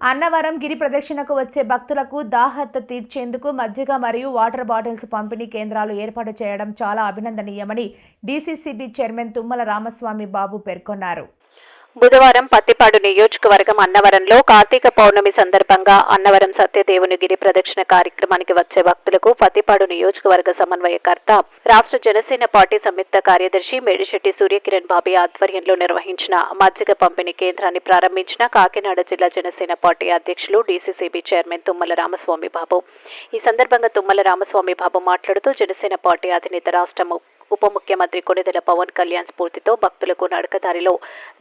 అన్నవరం గిరి ప్రదక్షిణకు వచ్చే భక్తులకు దాహత తీర్చేందుకు మజ్జిగ మరియు వాటర్ బాటిల్స్ పంపిణీ కేంద్రాలు ఏర్పాటు చేయడం చాలా అభినందనీయమని డీసీసీబీ చైర్మన్ తుమ్మల రామస్వామి బాబు పేర్కొన్నారు. బుధవారం పత్తిపాడు నియోజకవర్గం అన్నవరంలో కార్తీక పౌర్ణమి సందర్భంగా అన్నవరం సత్యదేవుని గిరి ప్రదక్షిణ కార్యక్రమానికి వచ్చే భక్తులకు పత్తిపాడు నియోజకవర్గ సమన్వయకర్త రాష్ట్ర జనసేన పార్టీ సంయుక్త కార్యదర్శి మేడిశెట్టి సూర్యకిరణ్ బాబీ ఆధ్వర్యంలో నిర్వహించిన మజ్జిగ పంపిణీ కేంద్రాన్ని ప్రారంభించిన కాకినాడ జిల్లా జనసేన పార్టీ అధ్యక్షులు డీసీసీబీ చైర్మన్ తుమ్మల రామస్వామి బాబు. ఈ సందర్భంగా తుమ్మల రామస్వామి బాబు మాట్లాడుతూ జనసేన పార్టీ అధినేత రాష్ట్ర ఉప ముఖ్యమంత్రి కొణిదెల పవన్ కళ్యాణ్ స్ఫూర్తితో భక్తులకు నడకదారిలో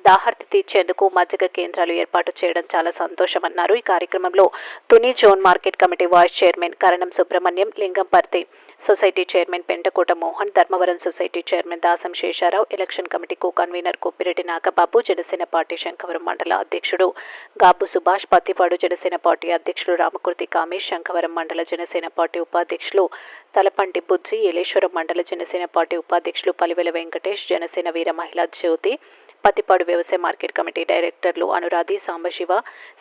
దాహార్తి తీర్చేందుకు మజ్జిగ కేంద్రాలు ఏర్పాటు చేయడం చాలా సంతోషమన్నారు. ఈ కార్యక్రమంలో Tuni zone market committee vice chairman Karanam Subrahmanyam, Lingamparthi society chairman Pentakota Mohan, Dharmavaram society chairman Dasam Sesharao, election committee co convener Koppireddy Nagababu, Janasena party Shankhavaram మండల అధ్యక్షుడు గాబు సుభాష్, పత్తిపాడు జనసేన పార్టీ అధ్యక్షులు రామకుర్తి కామేష్, శంఖవరం మండల జనసేన పార్టీ ఉపాధ్యక్షులు తలపంటి బుజ్జి, ఏలేశ్వరం మండల జనసేన పార్టీ ఉపాధ్యక్షులు పలివెల వెంకటేష్, జనసేన వీర మహిళా జ్యోతి, పత్తిపాడు వ్యవసాయ మార్కెట్ కమిటీ డైరెక్టర్లు అనురాధి, సాంబశివ,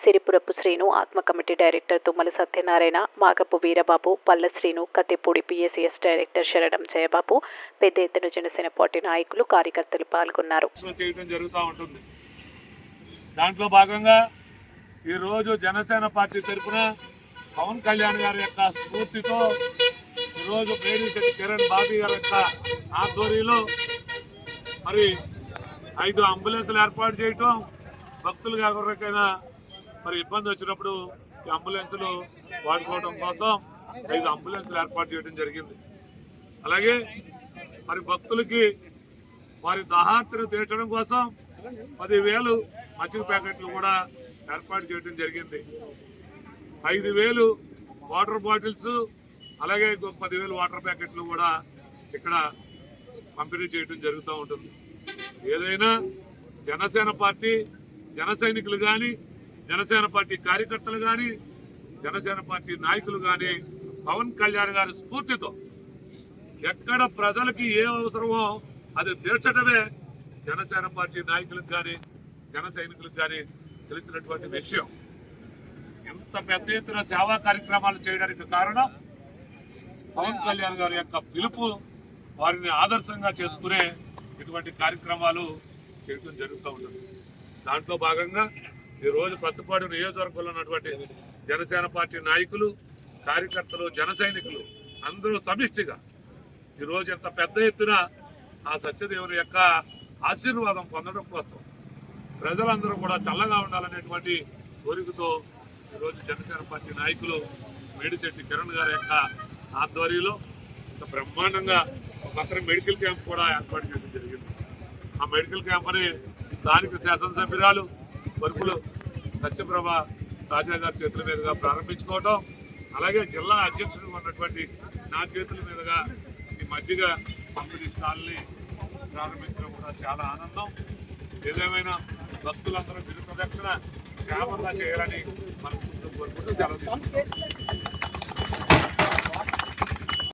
సిరిపురపు శ్రీను, ఆత్మ కమిటీ డైరెక్టర్ తుమ్మల సత్యనారాయణ, మాగపు వీరబాబు, పల్ల శ్రీను, కత్తిపూడి పిఎస్సిఎస్ డైరెక్టర్ శరణం జయబాబు, పెద్ద ఎత్తున జనసేన పార్టీ నాయకులు, కార్యకర్తలు పాల్గొన్నారు. దాంట్లో భాగంగా ఈరోజు జనసేన పార్టీ తరఫున పవన్ కళ్యాణ్ గారి యొక్క స్ఫూర్తితో ఈరోజు మేడిశెట్టి కిరణ్ బాబీ గారి యొక్క ఆధ్వర్యంలో మరి 5 అంబులెన్సులు ఏర్పాటు చేయటం, భక్తులు ఎవరికైనా మరి ఇబ్బంది వచ్చినప్పుడు ఈ అంబులెన్సులు వాడుకోవడం కోసం 5 అంబులెన్సులు ఏర్పాటు చేయడం జరిగింది. అలాగే మరి భక్తులకి వారి దాహార్తిని తీర్చడం కోసం 10,000 మజ్జిగ ప్యాకెట్లు కూడా ఏర్పాటు చేయడం జరిగింది. 5,000 వాటర్ బాటిల్స్, అలాగే 10,000 వాటర్ ప్యాకెట్లు కూడా ఇక్కడ పంపిణీ చేయడం జరుగుతూ ఉంటుంది. ఏదైనా జనసేన పార్టీ జన సైనికులు కానీ, జనసేన పార్టీ కార్యకర్తలు కానీ, జనసేన పార్టీ నాయకులు కానీ పవన్ కళ్యాణ్ గారి స్ఫూర్తితో ఎక్కడ ప్రజలకి ఏ అవసరమో అది తీర్చడమే జనసేన పార్టీ నాయకులకు కానీ, జన సైనికులకు కానీ తెలిసినటువంటి విషయం. ఎంత పెద్ద ఎత్తున సేవా కార్యక్రమాలు చేయడానికి కారణం పవన్ కళ్యాణ్ గారి యొక్క పిలుపు, వారిని ఆదర్శంగా చేసుకునే ఇటువంటి కార్యక్రమాలు చేయడం జరుగుతూ ఉంటుంది. దాంట్లో భాగంగా ఈరోజు పత్తిపాడు నియోజకవర్గంలో ఉన్నటువంటి జనసేన పార్టీ నాయకులు, కార్యకర్తలు, జన సైనికులు అందరూ సమిష్టిగా ఈరోజు ఎంత పెద్ద ఎత్తున ఆ సత్యదేవుని యొక్క ఆశీర్వాదం పొందడం కోసం ప్రజలందరూ కూడా చల్లగా ఉండాలనేటువంటి కోరికతో ఈరోజు జనసేన పార్టీ నాయకులు మేడిశెట్టి కిరణ్ గారి యొక్క ఆధ్వర్యంలో బ్రహ్మాండంగా పక్కన మెడికల్ క్యాంప్ కూడా ఏర్పాటు చేయడం జరిగింది. ఆ మెడికల్ క్యాంప్ని స్థానిక శాసనసభ్యురాలు వర్కులు సత్యప్రభ తాజా గారి చేతుల మీదుగా ప్రారంభించుకోవడం, అలాగే జిల్లా అధ్యక్షుడు ఉన్నటువంటి నా చేతుల మీదుగా ఈ మజ్జిగ పంపిణీ స్టాల్ని ప్రారంభించడం కూడా చాలా ఆనందం. ఏదేమైనా భక్తులందరూ గిరి ప్రదక్షిణ క్షేమంగా చేయాలని మనకు కోరుకుంటూ సెలవు తీసుకుంటాం.